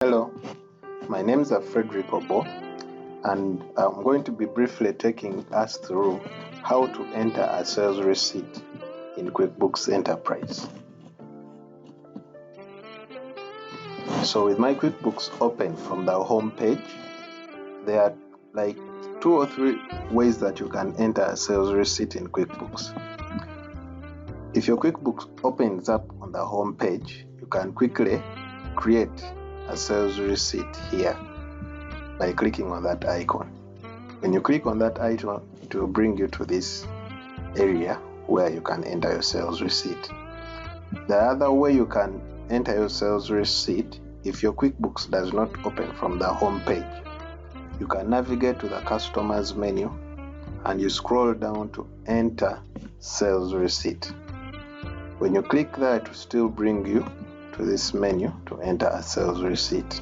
Hello, my name is Frederick Obo, and I'm going to be briefly taking us through how to enter a sales receipt in QuickBooks Enterprise. So with my QuickBooks open from the home page, there are like 2 or 3 ways that you can enter a sales receipt in QuickBooks. If your QuickBooks opens up on the home page, you can quickly create a sales receipt here by clicking on that icon. When you click on that icon, it will bring you to this area where you can enter your sales receipt. The other way you can enter your sales receipt, if your QuickBooks does not open from the home page, you can navigate to the customers menu and you scroll down to enter sales receipt. When you click there, it will still bring you to this menu to enter a sales receipt.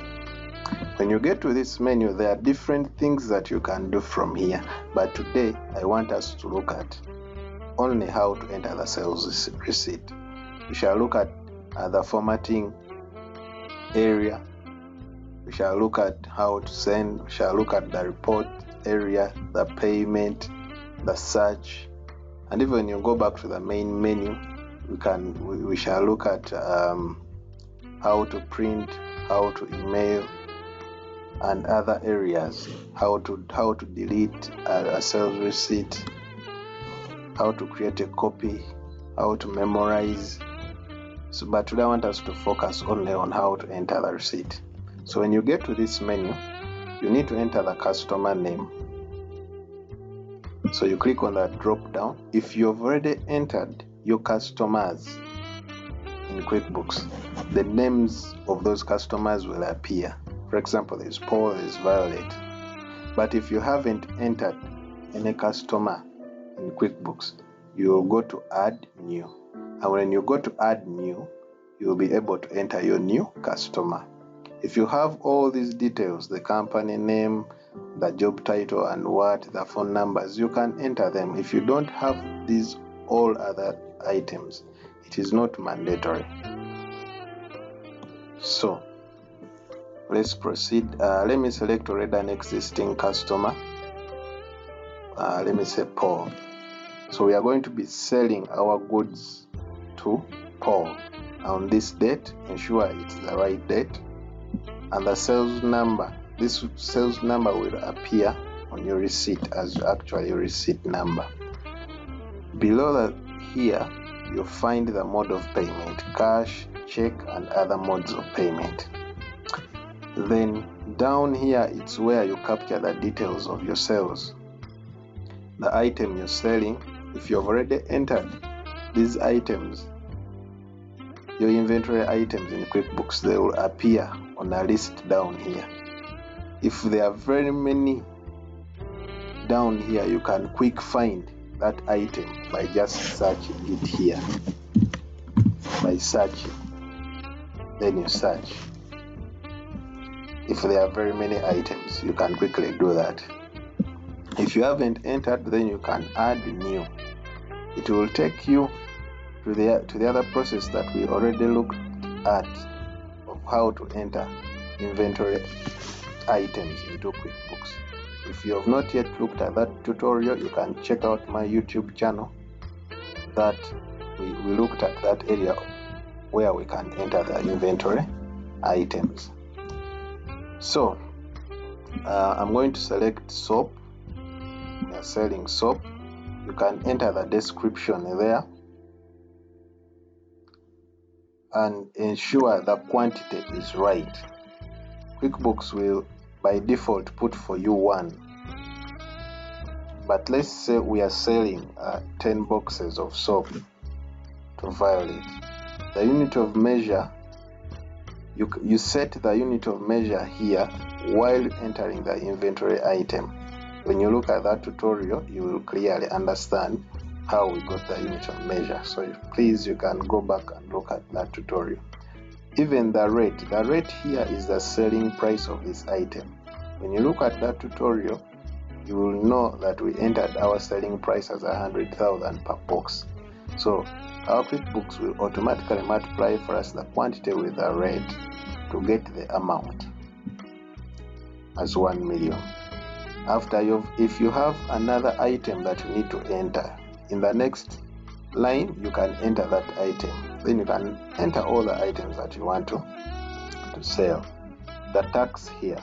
When you get to this menu, there are different things that you can do from here, but today I want us to look at only how to enter the sales receipt. We shall look at the formatting area, we shall look at how to send, we shall look at the report area, the payment, the search, and even when you go back to the main menu, we shall look at how to print, how to email, and other areas, how to delete a sales receipt, how to create a copy, how to memorize. But today I want us to focus only on how to enter the receipt. So when you get to this menu, you need to enter the customer name. So you click on that drop down. If you've already entered your customers in QuickBooks, the names of those customers will appear. For example, there's Paul, there's Violet. But if you haven't entered any customer in QuickBooks, you will go to add new. And when you go to add new, you will be able to enter your new customer. If you have all these details, the company name, the job title, and the phone numbers, you can enter them. If you don't have these all other items, it is not mandatory. So let's proceed. Let me select already an existing customer. Let me say Paul. So we are going to be selling our goods to Paul on this date. Ensure it's the right date, and the sales number. This sales number will appear on your receipt as actually your receipt number. Below that here, you'll find the mode of payment: cash, check, and other modes of payment. Then down here, it's where you capture the details of your sales, the item you're selling. If you've already entered these items, your inventory items in QuickBooks, they will appear on a list down here. If there are very many down here, you can quick find that item by just searching it here. By searching, then you search. If there are very many items, you can quickly do that. If you haven't entered, then you can add new. It will take you to the other process that we already looked at of how to enter inventory items into QuickBooks. If you have not yet looked at that tutorial, you can check out my YouTube channel that we looked at that area where we can enter the inventory items. So I'm going to select soap. We are selling soap. You can enter the description there and ensure the quantity is right. QuickBooks will by default put for you 1, but let's say we are selling 10 boxes of soap to Violet. The unit of measure, you set the unit of measure here while entering the inventory item. When you look at that tutorial, you will clearly understand how we got the unit of measure. So please, you can go back and look at that tutorial. Even the rate here is the selling price of this item. When you look at that tutorial, you will know that we entered our selling price as 100,000 per box. So our QuickBooks will automatically multiply for us the quantity with the rate. to get the amount as 1 million. After if you have another item that you need to enter, in the next line you can enter that item. Then you can enter all the items that you want to sell. The tax here,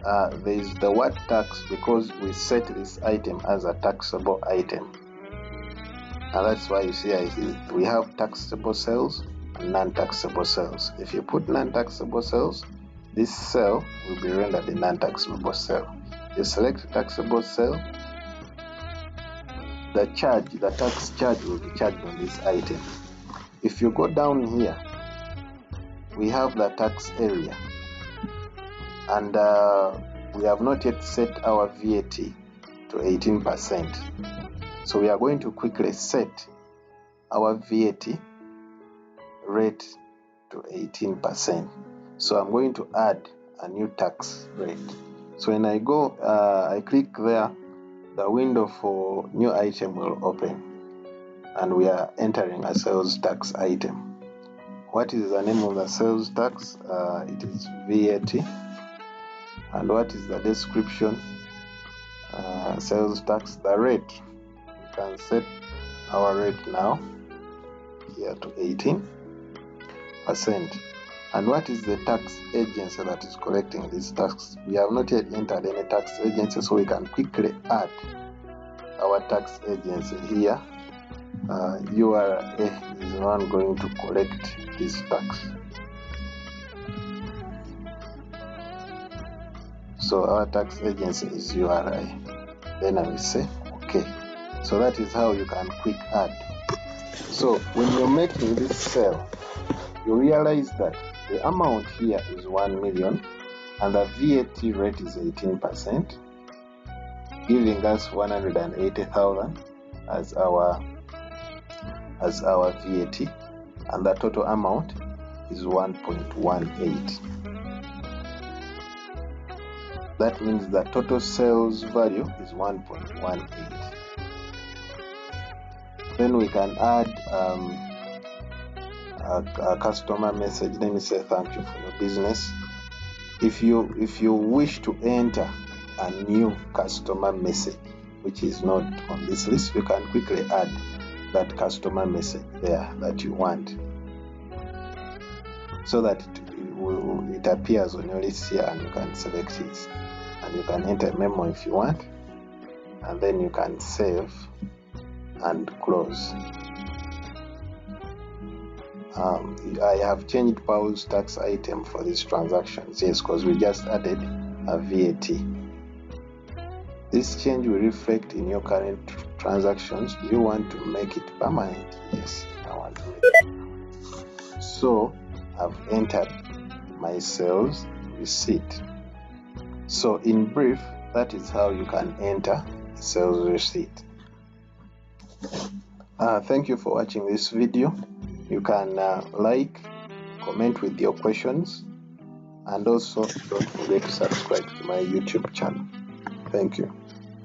there is the word tax because we set this item as a taxable item, and that's why you see we have taxable sales and non-taxable sales. If you put non-taxable sales, this sale will be rendered a non-taxable sale. You select taxable sale, the tax charge will be charged on this item. If you go down here, we have the tax area, and we have not yet set our VAT to 18%. So we are going to quickly set our VAT rate to 18%. So I'm going to add a new tax rate. So when I go, I click there, the window for new item will open, and we are entering a sales tax item. What is the name of the sales tax? It is VAT. And what is the description? Sales tax. The rate, we can set our rate now here to 18%. And what is the tax agency that is collecting this tax? We have not yet entered any tax agency, so we can quickly add our tax agency here. URA is the one going to collect this tax. So our tax agency is URA. Then I will say okay. So that is how you can quick add. So when you're making this sale, you realize that the amount here is 1 million and the VAT rate is 18%, giving us 180,000 as our VAT, and the total amount is 1.18. That means the total sales value is 1.18. Then we can add a customer message. Let me say thank you for your business. If you wish to enter a new customer message which is not on this list, you can quickly add that customer message there that you want, so that it appears on your list here, and you can select it, and you can enter a memo if you want, and then you can save and close. I have changed Paul's tax item for these transactions, yes, because we just added a VAT. This change will reflect in your current transactions. Do you want to make it permanent? Yes, I want to make it permanent. So I've entered my sales receipt. So in brief, that is how you can enter a sales receipt. Thank you for watching this video. You can like, comment with your questions, and also don't forget to subscribe to my YouTube channel. Thank you.